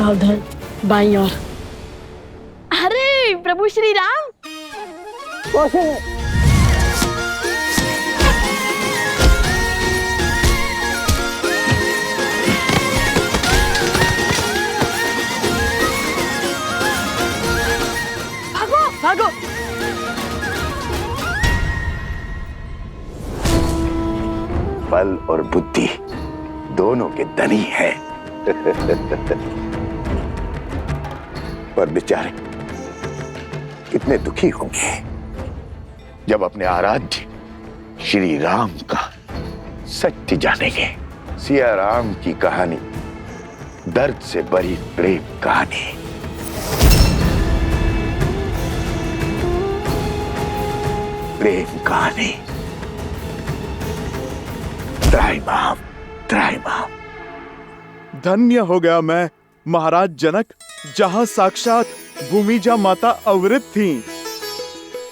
सावधान, बाईं ओर। अरे प्रभु श्री राम। भागो भागो। बल और बुद्धि दोनों के धनी है। पर बेचारे कितने दुखी होंगे जब अपने आराध्य श्री राम का सत्य जानेंगे। सिया राम की कहानी दर्द से भरी प्रेम कहानी। प्रेम कहानी। त्राहिमाम, त्राहिमाम। धन्य हो गया मैं महाराज जनक, जहां साक्षात भूमिजा माता अवृत थीं।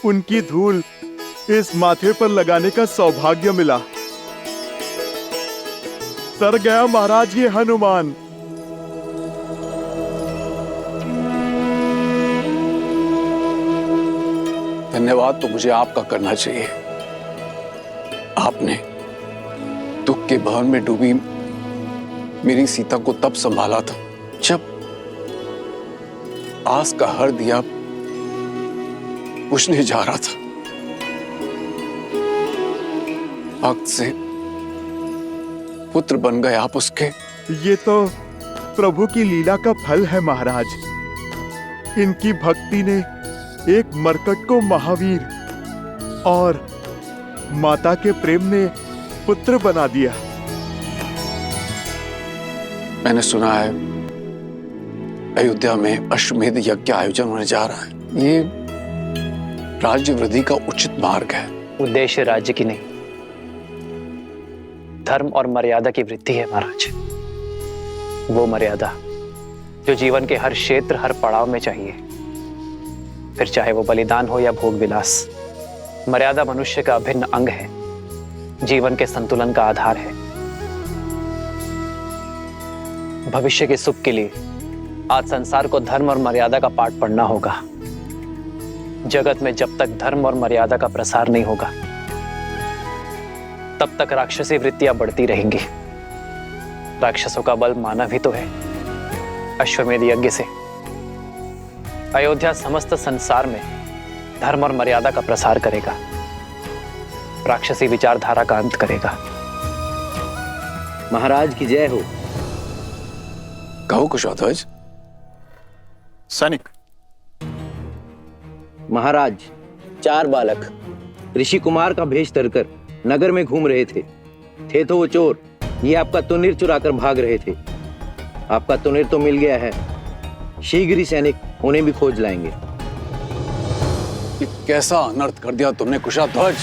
उनकी धूल इस माथे पर लगाने का सौभाग्य मिला। तर गया महाराज ये हनुमान। धन्यवाद तो मुझे आपका करना चाहिए। आपने दुख के भवन में डूबी मेरी सीता को तब संभाला था जब आस का हर दिया बुझने जा रहा था। वक्त से पुत्र बन गए आप उसके। ये तो प्रभु की लीला का फल है महाराज। इनकी भक्ति ने एक मरकट को महावीर और माता के प्रेम ने पुत्र बना दिया। मैंने सुना है अयोध्या में अश्वमेध यज्ञ आयोजन होने जा रहा है। ये राज्य वृद्धि का उचित मार्ग है। उद्देश्य राज्य की नहीं, धर्म और मर्यादा की वृद्धि है महाराज। वो मर्यादा जो जीवन के हर क्षेत्र, हर पड़ाव में चाहिए, फिर चाहे वो बलिदान हो या भोग विलास। मर्यादा मनुष्य का अभिन्न अंग है, जीवन के संतुलन का आधार है। भविष्य के सुख के लिए आज संसार को धर्म और मर्यादा का पाठ पढ़ना होगा। जगत में जब तक धर्म और मर्यादा का प्रसार नहीं होगा, तब तक राक्षसी वृत्तियां बढ़ती रहेंगी। राक्षसों का बल मानव ही तो है। अश्वमेध यज्ञ से अयोध्या समस्त संसार में धर्म और मर्यादा का प्रसार करेगा, राक्षसी विचारधारा का अंत करेगा। महाराज की जय हो। कहो कुशध्वज। सैनिक। महाराज, 4 बालक ऋषि कुमार का भेष धरकर नगर में घूम रहे थे तो वो चोर। ये आपका तुनीर चुराकर भाग रहे थे। आपका तुनीर तो मिल गया है। शीघ्र ही सैनिक उन्हें भी खोज लाएंगे। ये कैसा अनर्थ कर दिया तुमने कुशध्वज।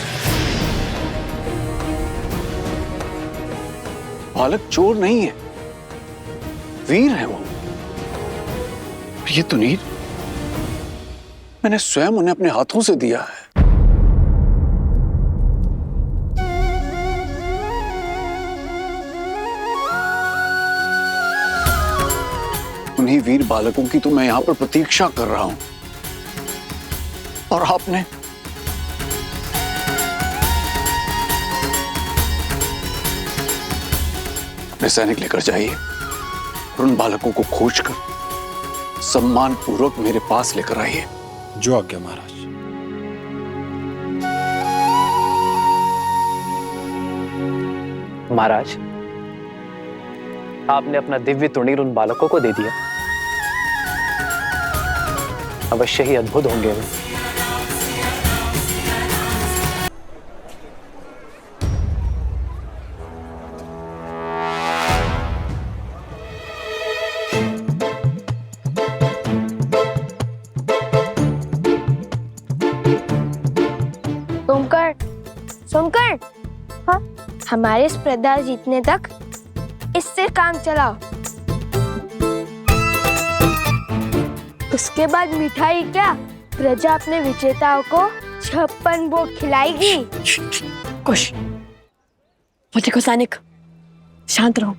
बालक चोर नहीं है, वीर है वो। ये तुनीर मैंने स्वयं उन्हें अपने हाथों से दिया है। उन्हीं वीर बालकों की तो मैं यहां पर प्रतीक्षा कर रहा हूं, और आपने अपने सैनिक लेकर जाइए और उन बालकों को खोजकर सम्मान पूर्वक मेरे पास लेकर आइए। जो आज्ञा महाराज। महाराज, आपने अपना दिव्य तुणीर उन बालकों को दे दिया। अवश्य ही अद्भुत होंगे वे। सोमकर, हाँ? हमारे स्पर्धा जीतने तक इससे काम चलाओ। उसके बाद मिठाई क्या, प्रजा अपने विजेताओं को 56 भोग खिलाएगी। कुश, वो देखो सैनिक, शांत रहो।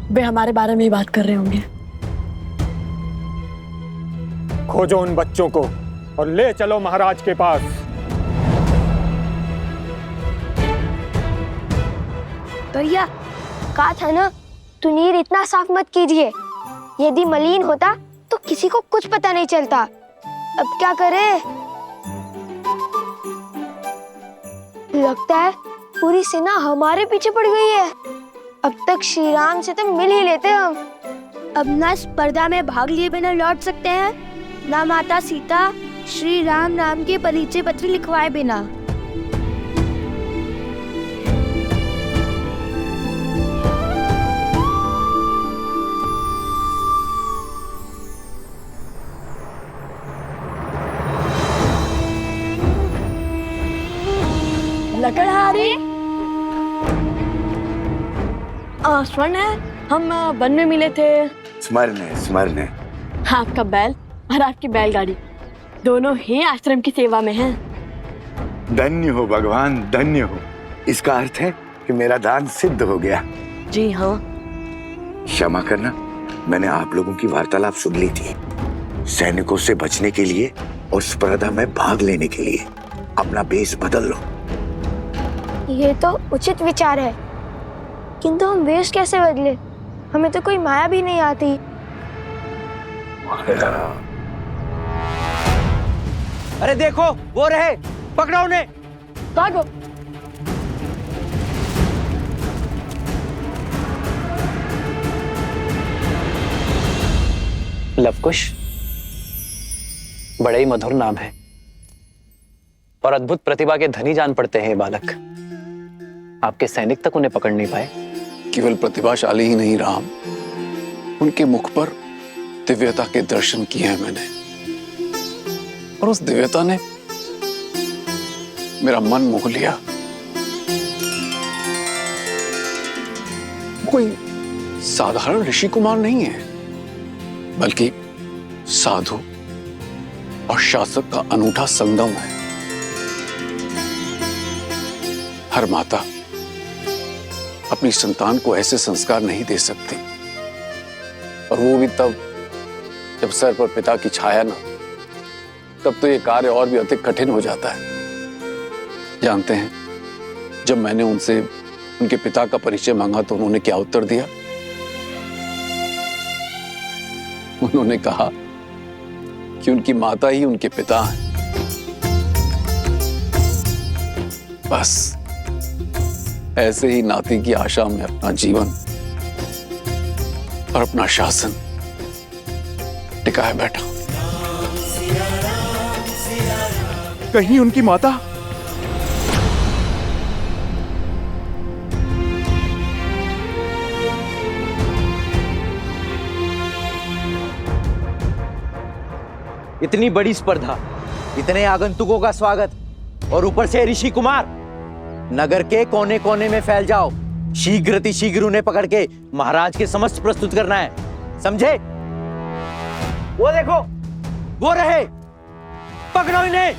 वे हमारे बारे में ही बात कर रहे होंगे। खोजो उन बच्चों को और ले चलो महाराज के पास। भैया कहा था ना, तुनीर इतना साफ मत कीजिए। यदि मलिन होता तो किसी को कुछ पता नहीं चलता। अब क्या करें? लगता है पूरी सेना हमारे पीछे पड़ गई है। अब तक श्री राम से तो मिल ही लेते हम। अब ना स्पर्धा में भाग लिए बिना लौट सकते हैं, ना माता सीता श्री राम नाम के परिचय पत्र लिखवाए बिना। लकड़हारी स्वर्ण है, हम वन में मिले थे। स्मरण है, स्मरण है। आपका बैल और आपकी बैलगाड़ी दोनों ही आश्रम की सेवा में हैं। धन्य हो भगवान, धन्य हो। इसका अर्थ है कि मेरा दान सिद्ध हो गया। जी हाँ। क्षमा करना, मैंने आप लोगों की वार्तालाप सुन ली थी। सैनिकों से बचने के लिए और स्पर्धा में भाग लेने के लिए अपना बेस बदल लो। ये तो उचित विचार है, किंतु हम वेश कैसे बदले? हमें तो कोई माया भी नहीं आती। अरे देखो, वो रहे, पकड़ो उन्हें। भागो। लवकुश बड़े ही मधुर नाम है और अद्भुत प्रतिभा के धनी जान पड़ते हैं ये बालक। आपके सैनिक तक उन्हें पकड़ नहीं पाए। केवल प्रतिभाशाली ही नहीं राम, उनके मुख पर दिव्यता के दर्शन किए हैं मैंने, और उस दिव्यता ने मेरा मन मोह लिया। कोई साधारण ऋषि कुमार नहीं है, बल्कि साधु और शासक का अनूठा संगम है। हर माता अपनी संतान को ऐसे संस्कार नहीं दे सकती, और वो भी तब जब सर पर पिता की छाया ना, तब तो ये कार्य और भी अधिक कठिन हो जाता है। जानते हैं, जब मैंने उनसे उनके पिता का परिचय मांगा तो उन्होंने क्या उत्तर दिया? उन्होंने कहा कि उनकी माता ही उनके पिता हैं। बस ऐसे ही नाती की आशा में अपना जीवन और अपना शासन टिकाए बैठा। कहीं उनकी माता? इतनी बड़ी स्पर्धा, इतने आगंतुकों का स्वागत, और ऊपर से ऋषि कुमार। नगर के कोने कोने में फैल जाओ, शीघ्र उन्हें पकड़ के महाराज के समक्ष प्रस्तुत करना है, समझे? वो देखो, वो रहे, पकड़ो इन्हें।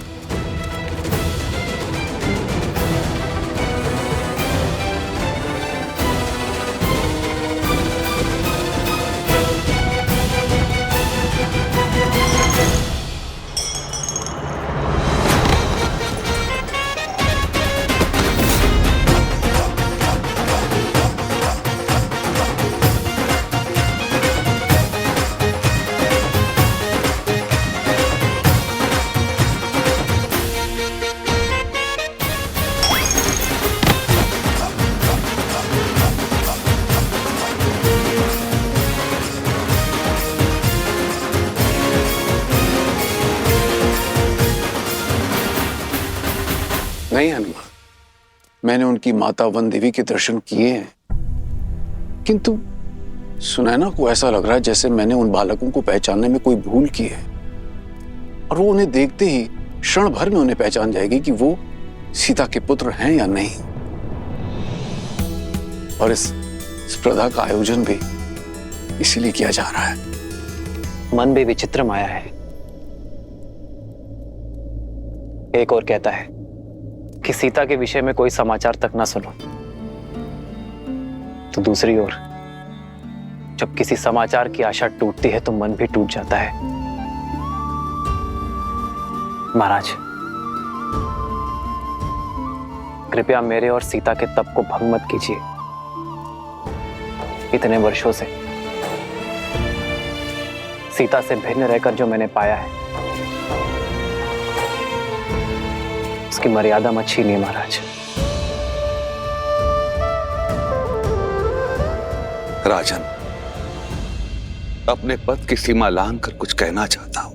नहीं हनुमान, मैंने उनकी माता वन देवी के दर्शन किए हैं, किंतु सुनैना को ऐसा लग रहा है जैसे मैंने उन बालकों को पहचानने में कोई भूल की है, और वो उन्हें देखते ही क्षण भर में उन्हें पहचान जाएगी कि वो सीता के पुत्र हैं या नहीं। और इस स्पर्धा का आयोजन भी इसीलिए किया जा रहा है। मन भी विचित्र माया है। एक और कहता है कि सीता के विषय में कोई समाचार तक ना सुनो, तो दूसरी ओर जब किसी समाचार की आशा टूटती है तो मन भी टूट जाता है। महाराज, कृपया मेरे और सीता के तप को भंग मत कीजिए। इतने वर्षों से सीता से भिन्न रहकर जो मैंने पाया है, उसकी मर्यादा मत छीनिए महाराज। राजन, अपने पद की सीमा लांघ कर कुछ कहना चाहता हूं।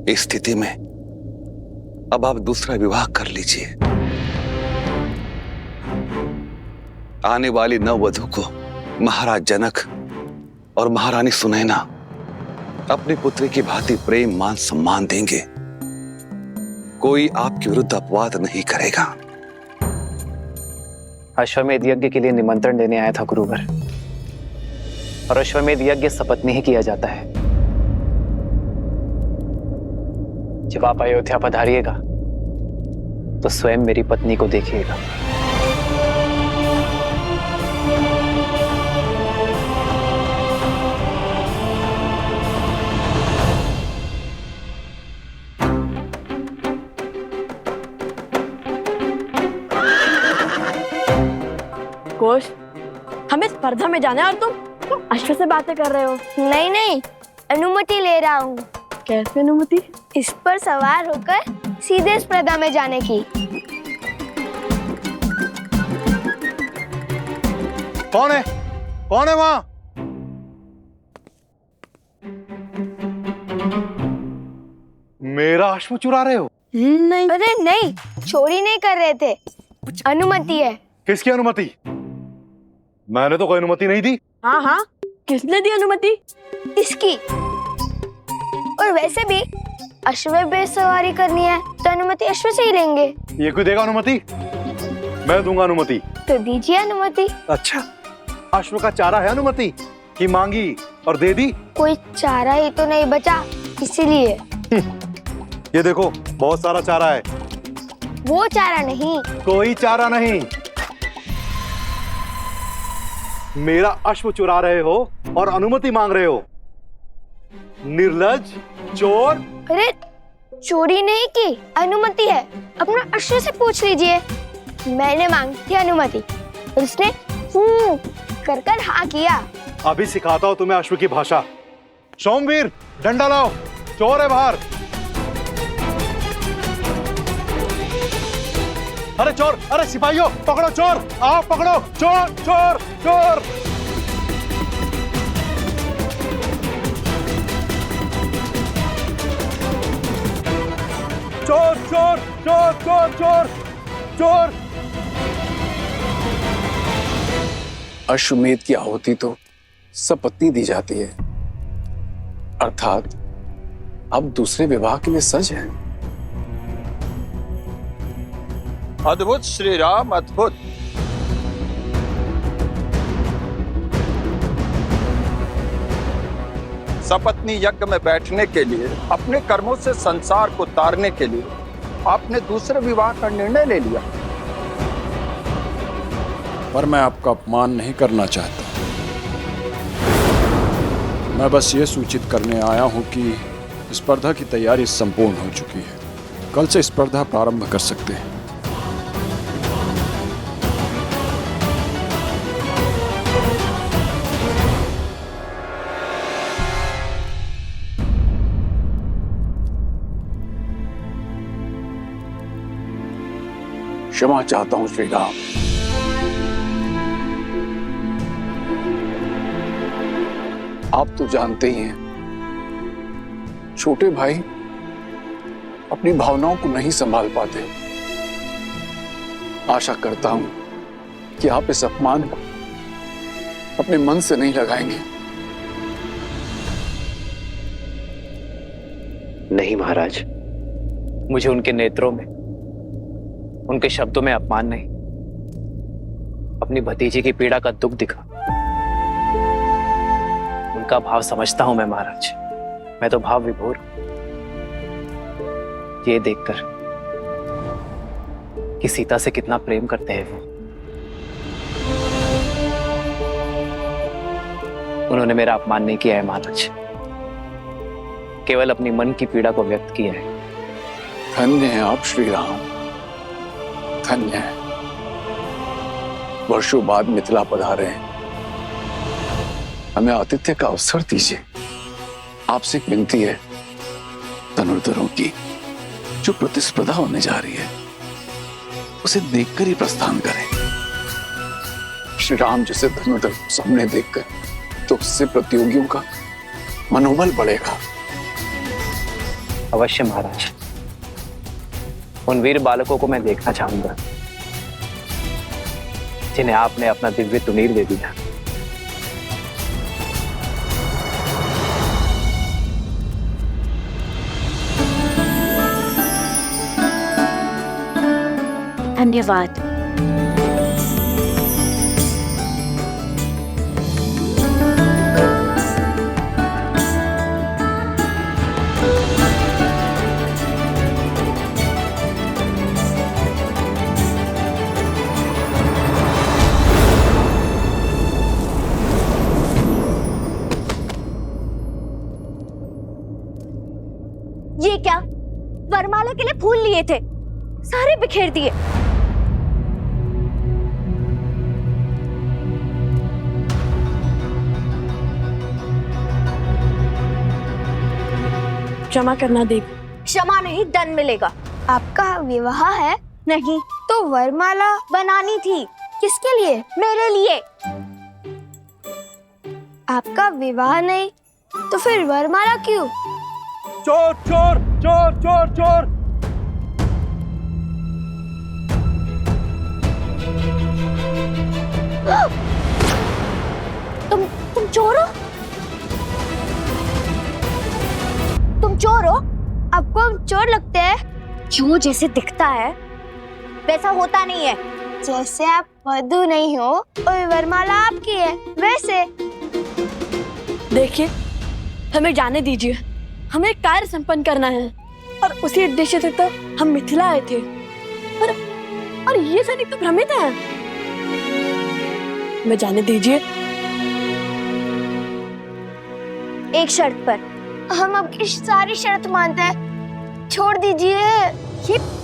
इस स्थिति में अब आप दूसरा विवाह कर लीजिए। आने वाली नववधू को महाराज जनक और महारानी सुनैना अपनी पुत्री की भांति प्रेम मान सम्मान देंगे। कोई आपके विरुद्ध अपवाद नहीं करेगा। अश्वमेध यज्ञ के लिए निमंत्रण देने आया था गुरुवर, और अश्वमेध यज्ञ सपत्नी ही किया जाता है। जब आप अयोध्या पधारिएगा तो स्वयं मेरी पत्नी को देखिएगा। कोश, हमें स्पर्धा में जाना है और तुम अश्व से बातें कर रहे हो। नहीं नहीं, अनुमति ले रहा हूँ। कैसे अनुमति? इस पर सवार होकर सीधे स्पर्धा में जाने की। कौन है? कौन है वहां? मेरा अश्व चुरा रहे हो? नहीं, अरे नहीं, चोरी नहीं कर रहे थे। अनुमति है। किसकी अनुमति? मैंने तो कोई अनुमति नहीं दी। हाँ हाँ, किसने दी अनुमति? इसकी। और वैसे भी अश्व पे सवारी करनी है तो अनुमति अश्व से ही लेंगे। ये कोई देगा अनुमति? मैं दूंगा अनुमति। तो दीजिए अनुमति। अच्छा, अश्व का चारा है अनुमति कि मांगी और दे दी? कोई चारा ही तो नहीं बचा, इसीलिए। ये देखो, बहुत सारा चारा है। वो चारा नहीं। कोई चारा नहीं। मेरा अश्व चुरा रहे हो और अनुमति मांग रहे हो। निर्लज्ज, चोर। अरे चोरी नहीं की, अनुमति है। अपना अश्व से पूछ लीजिए। मैंने मांगी थी अनुमति, उसने कर कर हाँ किया। अभी सिखाता हूं तुम्हें अश्व की भाषा। सोमवीर, डंडा लाओ, चोर है बाहर। अरे चोर, अरे सिपाहियों, पकड़ो चोर, आओ पकड़ो चोर, चोर, चोर। चोर, चोर, चोर, चोर, चोर, चोर। अश्वमेध की आहुति तो सपत्नी दी जाती है, अर्थात अब दूसरे विवाह के लिए सज है। अद्भुत श्री राम, अद्भुत। सपत्नी यज्ञ में बैठने के लिए, अपने कर्मों से संसार को तारने के लिए आपने दूसरे विवाह का निर्णय ले लिया। पर मैं आपका अपमान नहीं करना चाहता। मैं बस ये सूचित करने आया हूं कि स्पर्धा की तैयारी संपूर्ण हो चुकी है। कल से स्पर्धा प्रारंभ कर सकते हैं। क्षमा चाहता हूं श्री राम। आप तो जानते ही हैं, छोटे भाई अपनी भावनाओं को नहीं संभाल पाते। आशा करता हूं कि आप इस अपमान को अपने मन से नहीं लगाएंगे। नहीं महाराज, मुझे उनके नेत्रों में, उनके शब्दों में अपमान नहीं, अपनी भतीजी की पीड़ा का दुख दिखा। उनका भाव समझता हूं मैं महाराज। मैं तो भाव विभोर हूं। ये देखकर कि सीता से कितना प्रेम करते हैं वो। उन्होंने मेरा अपमान नहीं किया है महाराज, केवल अपनी मन की पीड़ा को व्यक्त किया है। धन्य है आप श्री राम, धन्य है। वर्षों बाद मिथिला पधारे हैं, हमें आतिथ्य का अवसर दीजिए। आपसे एक विनती है, धनुर्धरों की जो प्रतिस्पर्धा होने जा रही है उसे देखकर ही प्रस्थान करें। श्री राम जैसे धनुर्धर को सामने देखकर तो उससे प्रतियोगियों का मनोबल बढ़ेगा। अवश्य महाराज, उन वीर बालकों को मैं देखना चाहूंगा जिन्हें आपने अपना दिव्य तुनीर दे दिया। धन्यवाद। ये क्या? वरमाला के लिए फूल लिए थे, सारे बिखेर दिए। क्षमा करना देवी। क्षमा नहीं, दंड मिलेगा। आपका विवाह है? नहीं। तो वरमाला बनानी थी। किसके लिए? मेरे लिए। आपका विवाह नहीं तो फिर वरमाला क्यों? चोर चोर चोर चोर चोर! तुम चोर हो? तुम चोर हो? आपको हम चोर लगते हैं? जो जैसे दिखता है वैसा होता नहीं है। जैसे आप वधू नहीं हो और वरमाला आपकी है, वैसे। देखिए, हमें जाने दीजिए, हमें कार्य संपन्न करना है और उसी उद्देश्य से तो हम मिथिला आए थे। और ये सैनिक तो भ्रमित हैं। हमें जाने दीजिए। एक शर्त पर। हम आपकी सारी शर्त मानते हैं, छोड़ दीजिए।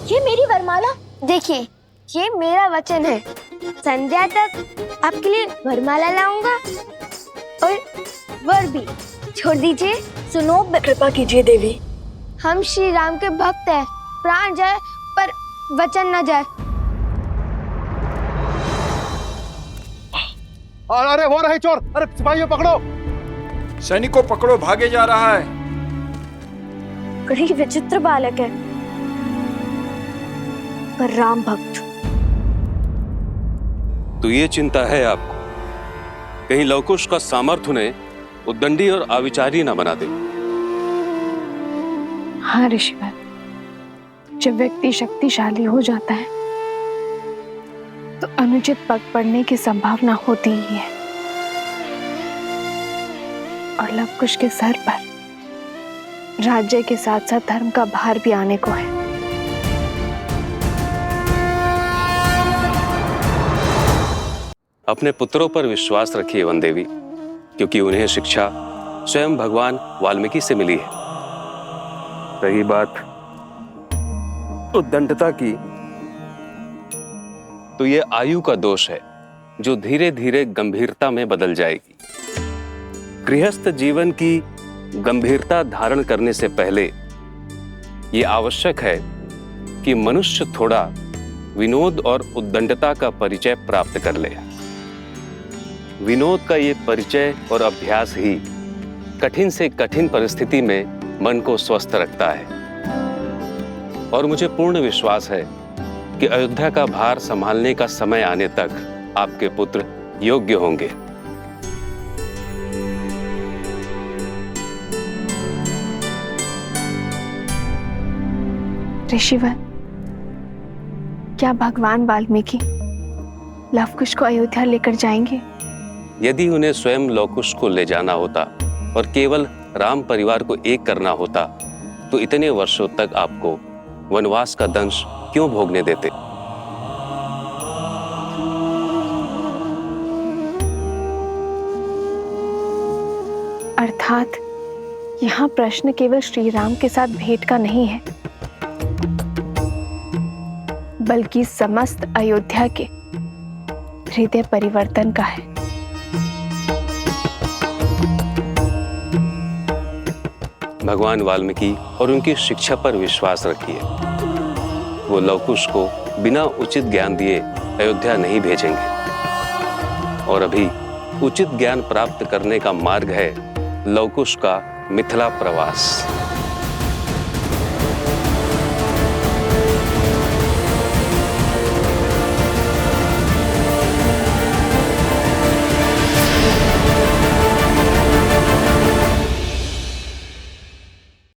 ये मेरी वरमाला। देखिए, ये मेरा वचन है, संध्या तक आपके लिए वरमाला लाऊंगा और वर भी। छोड़ दीजिए। सुनो, कृपा कीजिए देवी। हम श्री राम के भक्त हैं, प्राण जाए पर वचन न जाए। अरे वो रहे चोर! अरे सिपाहियों पकड़ो! सैनिकों पकड़ो, भागे जा रहा है। बड़ी विचित्र बालक है, पर राम भक्त। तो ये चिंता है आपको, कहीं लवकुश का सामर्थ्य उन्हें उद्दंडी और अविचारी न बना दे। हाँ ऋषिवर, जब व्यक्ति शक्तिशाली हो जाता है तो अनुचित पग पड़ने की संभावना होती ही है, और लवकुश के सर पर राज्य के साथ साथ धर्म का भार भी आने को है। अपने पुत्रों पर विश्वास रखिए वन देवी, क्योंकि उन्हें शिक्षा स्वयं भगवान वाल्मीकि से मिली है। रही बात उद्दंडता की, तो ये आयु का दोष है जो धीरे धीरे गंभीरता में बदल जाएगी। गृहस्थ जीवन की गंभीरता धारण करने से पहले ये आवश्यक है कि मनुष्य थोड़ा विनोद और उद्दंडता का परिचय प्राप्त कर ले। विनोद का ये परिचय और अभ्यास ही कठिन से कठिन परिस्थिति में मन को स्वस्थ रखता है। और मुझे पूर्ण विश्वास है कि अयोध्या का भार संभालने का समय आने तक आपके पुत्र योग्य होंगे। ऋषिवर, क्या भगवान वाल्मीकि लवकुश को अयोध्या लेकर जाएंगे? यदि उन्हें स्वयं लवकुश को ले जाना होता और केवल राम परिवार को एक करना होता तो इतने वर्षों तक आपको वनवास का दंश क्यों भोगने देते? अर्थात यहाँ प्रश्न केवल श्री राम के साथ भेंट का नहीं है, बल्कि समस्त अयोध्या के हृदय परिवर्तन का है। भगवान वाल्मीकि और उनकी शिक्षा पर विश्वास रखिए। वो लवकुश को बिना उचित ज्ञान दिए अयोध्या नहीं भेजेंगे। और अभी उचित ज्ञान प्राप्त करने का मार्ग है लवकुश का मिथिला प्रवास।